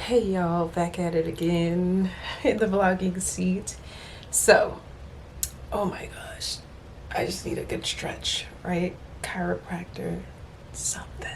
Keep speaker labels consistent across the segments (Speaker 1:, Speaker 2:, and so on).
Speaker 1: Hey y'all, back at it again in the vlogging seat. So, oh my gosh, I just need a good stretch, right? Chiropractor, something.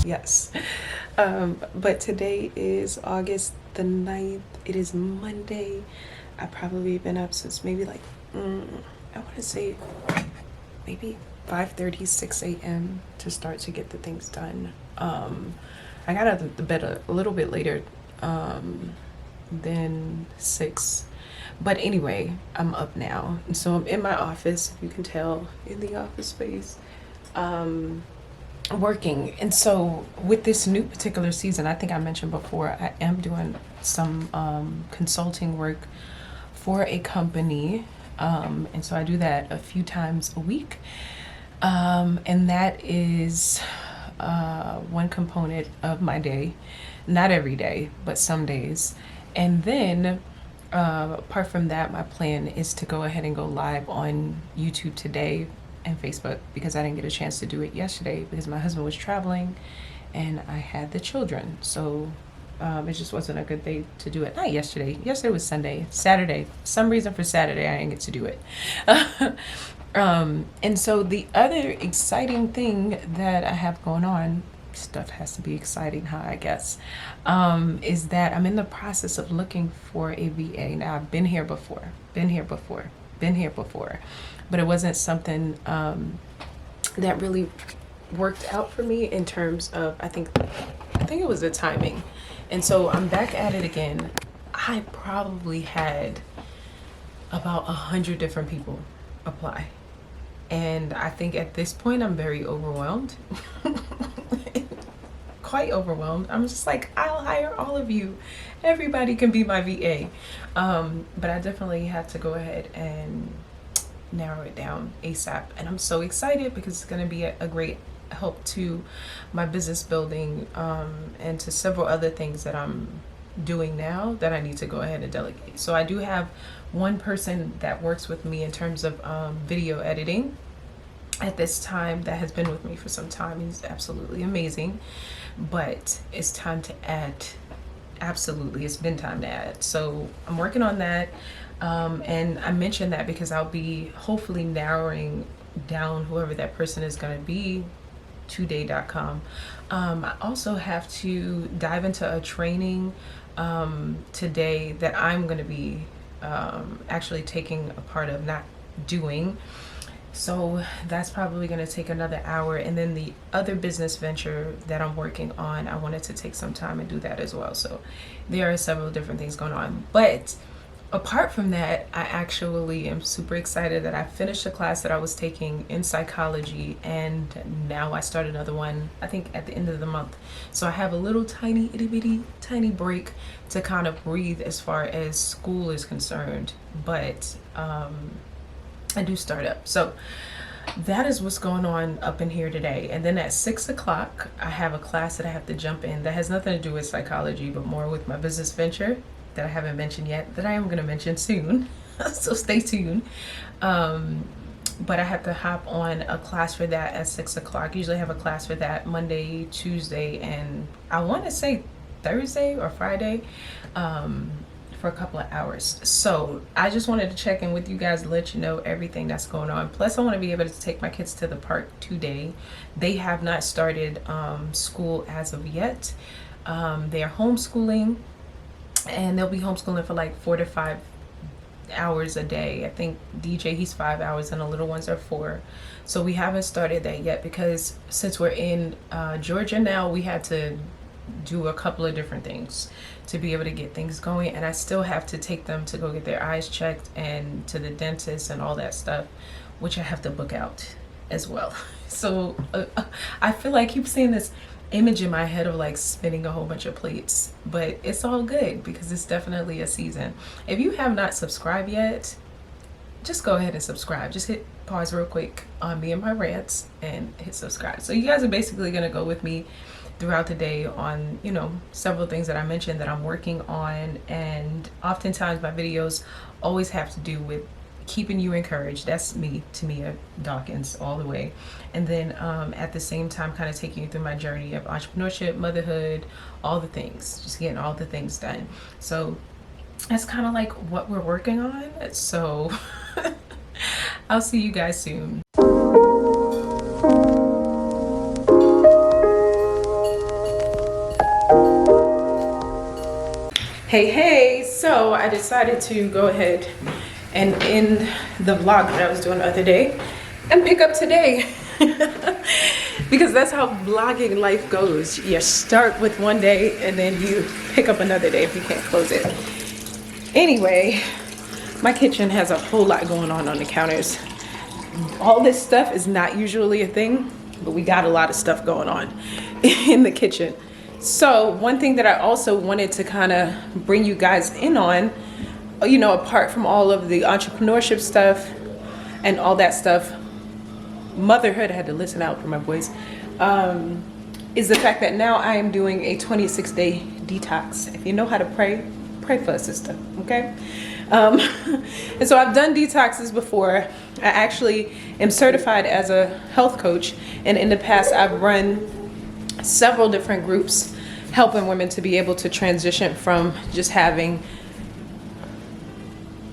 Speaker 1: Yes. But today is August the 9th. It is Monday. I've probably been up since maybe like, I want to say maybe 5:30, 6 a.m. to start to get the things done. I got out of the bed a little bit later than 6. But anyway, I'm up now. And so I'm in my office, if you can tell, in the office space. Working. And so with this new particular season, I think I mentioned before, I am doing some consulting work for a company. And so I do that a few times a week. And that is one component of my day. Not every day, but some days. And then apart from that, my plan is to go ahead and go live on YouTube today and Facebook, because I didn't get a chance to do it yesterday because my husband was traveling and I had the children. So it just wasn't a good day to do it. Not yesterday. Yesterday was Sunday. Saturday. Some reason for Saturday I didn't get to do it. And so the other exciting thing that I have going on, stuff has to be exciting, huh, I guess, is that I'm in the process of looking for a VA. Now, I've been here before, but it wasn't something that really worked out for me in terms of, I think it was the timing. And so I'm back at it again. I probably had about 100 different people apply. And I think at this point I'm very overwhelmed. Quite overwhelmed. I'm just like, I'll hire all of you. Everybody can be my VA. But I definitely had to go ahead and narrow it down ASAP. And I'm so excited because it's going to be a great help to my business building and to several other things that I'm doing now that I need to go ahead and delegate. So I do have one person that works with me in terms of video editing at this time, that has been with me for some time. He's absolutely amazing, but it's time to add. Absolutely, it's been time to add. So I'm working on that. And I mentioned that because I'll be hopefully narrowing down whoever that person is going to be, today.com. I also have to dive into a training today that I'm going to be actually taking a part of, not doing. So that's probably going to take another hour. And then the other business venture that I'm working on, I wanted to take some time and do that as well. So there are several different things going on. But apart from that, I actually am super excited that I finished a class that I was taking in psychology, and now I start another one, I think at the end of the month. So I have a little tiny, itty bitty, tiny break to kind of breathe as far as school is concerned. But I do start up. So that is what's going on up in here today. And then at 6 o'clock, I have a class that I have to jump in that has nothing to do with psychology, but more with my business venture that I haven't mentioned yet, that I am going to mention soon. So stay tuned. But I have to hop on a class for that at 6 o'clock. Usually I have a class for that Monday, Tuesday, and I want to say Thursday or Friday. For a couple of hours. So I just wanted to check in with you guys to let you know everything that's going on. Plus I want to be able to take my kids to the park today. They have not started school as of yet. They are homeschooling, and they'll be homeschooling for like 4 to 5 hours a day. I think DJ, he's 5 hours and the little ones are 4. So we haven't started that yet because since we're in Georgia now, we had to do a couple of different things to be able to get things going, and I still have to take them to go get their eyes checked and to the dentist and all that stuff, which I have to book out as well. So I feel like I keep seeing this image in my head of like spinning a whole bunch of plates, but it's all good because it's definitely a season. If you have not subscribed yet, just go ahead and subscribe. Just hit pause real quick on me and my rants and hit subscribe. So you guys are basically going to go with me throughout the day on, several things that I mentioned that I'm working on. And oftentimes my videos always have to do with keeping you encouraged. That's me, Tamia Dawkins, all the way. And then at the same time, kind of taking you through my journey of entrepreneurship, motherhood, all the things, just getting all the things done. So that's kind of like what we're working on. So I'll see you guys soon. Hey, so I decided to go ahead and end the vlog that I was doing the other day and pick up today. Because that's how vlogging life goes. You start with one day and then you pick up another day if you can't close it. Anyway, my kitchen has a whole lot going on the counters. All this stuff is not usually a thing, but we got a lot of stuff going on in the kitchen. So one thing that I also wanted to kind of bring you guys in on, apart from all of the entrepreneurship stuff and all that stuff, motherhood, I had to listen out for my voice, is the fact that now I am doing a 26-day detox. If you know how to pray for a sister, okay? And so I've done detoxes before. I actually am certified as a health coach, and in the past I've run several different groups helping women to be able to transition from just having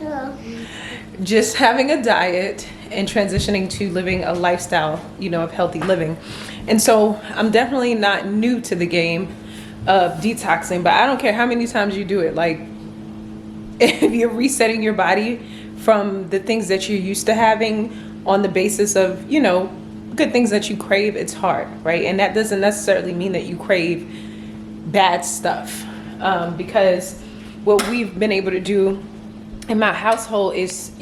Speaker 1: a diet and transitioning to living a lifestyle, of healthy living. And so I'm definitely not new to the game of detoxing, but I don't care how many times you do it. Like, if you're resetting your body from the things that you're used to having on the basis of, good things that you crave, it's hard, right? And that doesn't necessarily mean that you crave bad stuff, because what we've been able to do in my household is,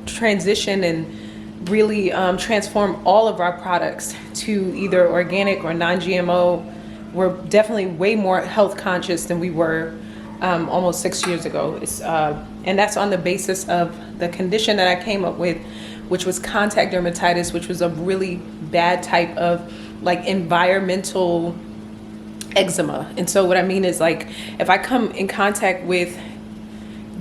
Speaker 1: transition and really transform all of our products to either organic or non-GMO. We're definitely way more health conscious than we were almost 6 years ago. And that's on the basis of the condition that I came up with, which was contact dermatitis, which was a really bad type of like environmental eczema. And so what I mean is, like, if I come in contact with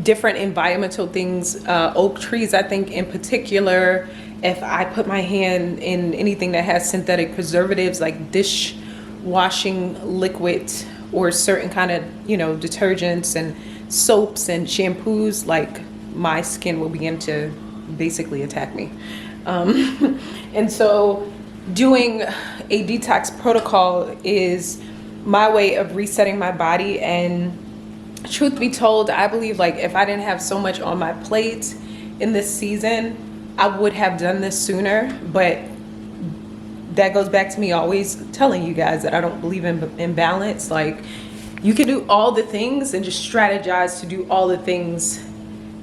Speaker 1: different environmental things, oak trees, I think in particular, if I put my hand in anything that has synthetic preservatives like dishwashing liquid or certain kind of, detergents and soaps and shampoos, like, my skin will begin to basically attack me. And so doing a detox protocol is my way of resetting my body. And truth be told, I believe, like, if I didn't have so much on my plate in this season, I would have done this sooner. But that goes back to me always telling you guys that I don't believe in balance. Like, you can do all the things and just strategize to do all the things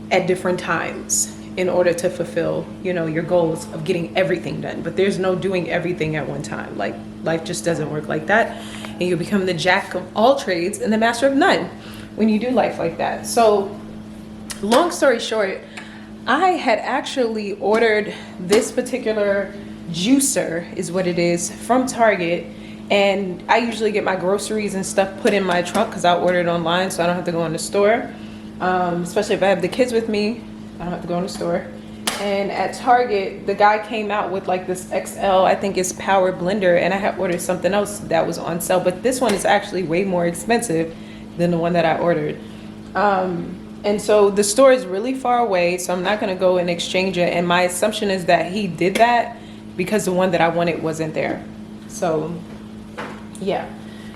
Speaker 1: at different times in order to fulfill, your goals of getting everything done. But there's no doing everything at one time. Like, life just doesn't work like that. And you become the jack of all trades and the master of none when you do life like that. So long story short, I had actually ordered this particular juicer, is what it is, from Target. And I usually get my groceries and stuff put in my trunk because I order it online, so I don't have to go in the store. Especially if I have the kids with me, I don't have to go in the store. And at Target, the guy came out with like this XL, I think it's power blender, and I had ordered something else that was on sale, but this one is actually way more expensive than the one that I ordered. And so the store is really far away, so I'm not gonna go and exchange it. And my assumption is that he did that because the one that I wanted wasn't there. So yeah.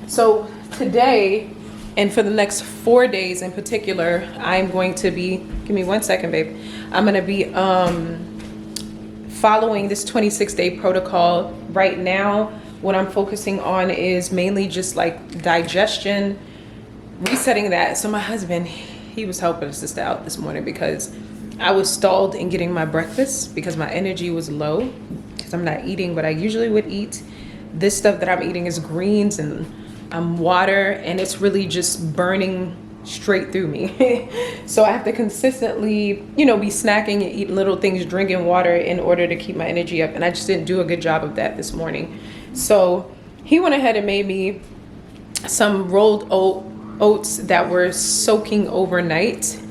Speaker 1: So today, and for the next 4 days in particular, I'm going to be, give me 1 second, babe. I'm gonna be following this 26-day protocol. Right now, what I'm focusing on is mainly just like digestion, resetting that. So my husband, he was helping us sister out this morning because I was stalled in getting my breakfast because my energy was low because I'm not eating what I usually would eat. This stuff that I'm eating is greens and water, and it's really just burning straight through me. So I have to consistently, be snacking and eat little things, drinking water in order to keep my energy up. And I just didn't do a good job of that this morning. So he went ahead and made me some rolled oats that were soaking overnight.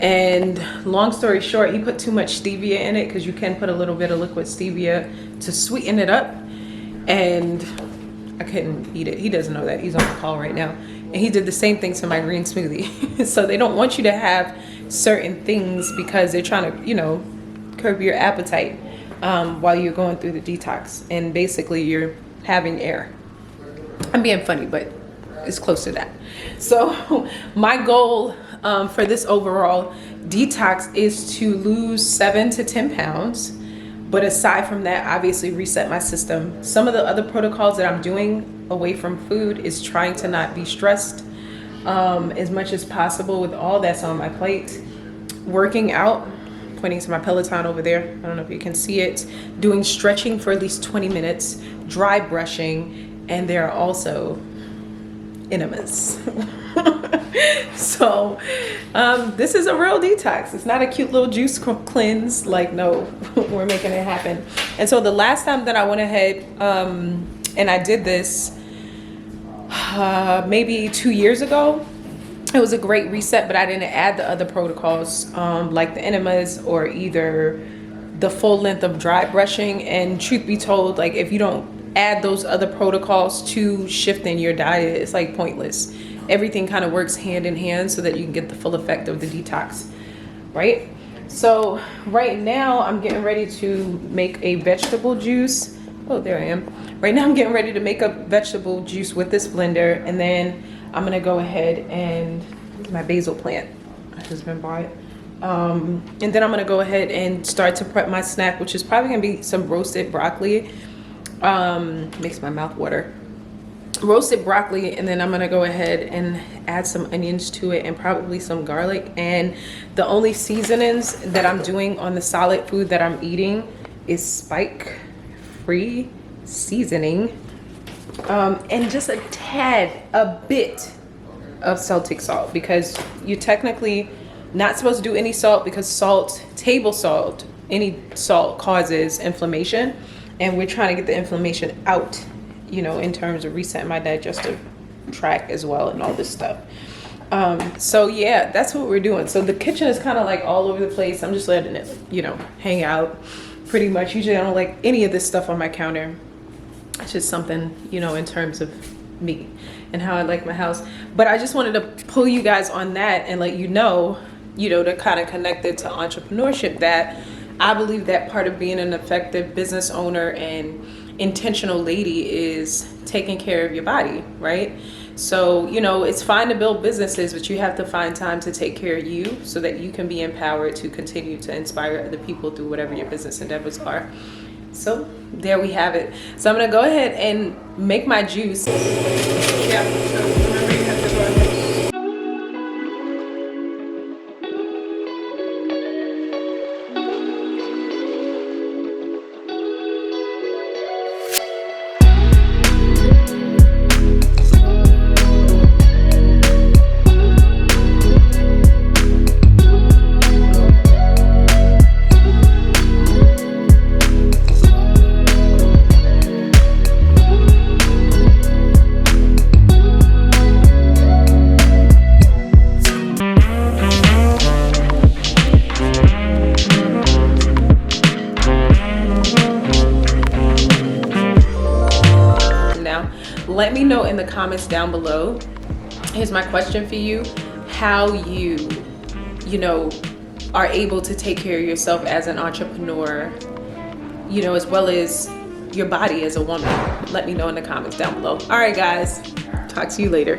Speaker 1: And long story short, he put too much stevia in it, because you can put a little bit of liquid stevia to sweeten it up. And I couldn't eat it. He doesn't know that. He's on the call right now. And he did the same thing to my green smoothie. So they don't want you to have certain things because they're trying to, you know, curb your appetite while you're going through the detox. And basically you're having air. I'm being funny, but it's close to that. So my goal for this overall detox is to lose 7 to 10 pounds. But aside from that, obviously reset my system. Some of the other protocols that I'm doing away from food is trying to not be stressed as much as possible with all that's on my plate. Working out, pointing to my Peloton over there. I don't know if you can see it. Doing stretching for at least 20 minutes, dry brushing, and there are also enemas. So this is a real detox. It's not a cute little juice cleanse. Like, no, we're making it happen. And so the last time that I went ahead and I did this maybe 2 years ago, it was a great reset, but I didn't add the other protocols like the enemas or either the full length of dry brushing. And truth be told, like, if you don't add those other protocols to shifting your diet, it's like pointless. Everything kind of works hand in hand so that you can get the full effect of the detox, right? So right now I'm getting ready to make a vegetable juice. Oh, there I am. Right now I'm getting ready to make a vegetable juice with this blender, and then I'm gonna go ahead and my basil plant. My husband bought it. And then I'm gonna go ahead and start to prep my snack, which is probably gonna be some roasted broccoli. Makes my mouth water. Roasted broccoli, and then I'm gonna go ahead and add some onions to it and probably some garlic. And the only seasonings that I'm doing on the solid food that I'm eating is spike-free seasoning, and just a bit of Celtic salt, because you're technically not supposed to do any salt, because salt, table salt, any salt causes inflammation, and we're trying to get the inflammation out, you know, in terms of resetting my digestive tract as well and all this stuff. So yeah, that's what we're doing. So the kitchen is kind of like all over the place. I'm just letting it, you know, hang out pretty much. Usually I don't like any of this stuff on my counter. It's just something, you know, in terms of me and how I like my house. But I just wanted to pull you guys on that and let you know, to kind of connect it to entrepreneurship, that I believe that part of being an effective business owner and intentional lady is taking care of your body, right? So, you know, it's fine to build businesses, but you have to find time to take care of you so that you can be empowered to continue to inspire other people through whatever your business endeavors are. So there we have it. So I'm gonna go ahead and make my juice. Yeah, so remember you have to go ahead. Let me know in the comments down below. Here's my question for you: how you are able to take care of yourself as an entrepreneur, as well as your body as a woman. Let me know in the comments down below. All right, guys, talk to you later.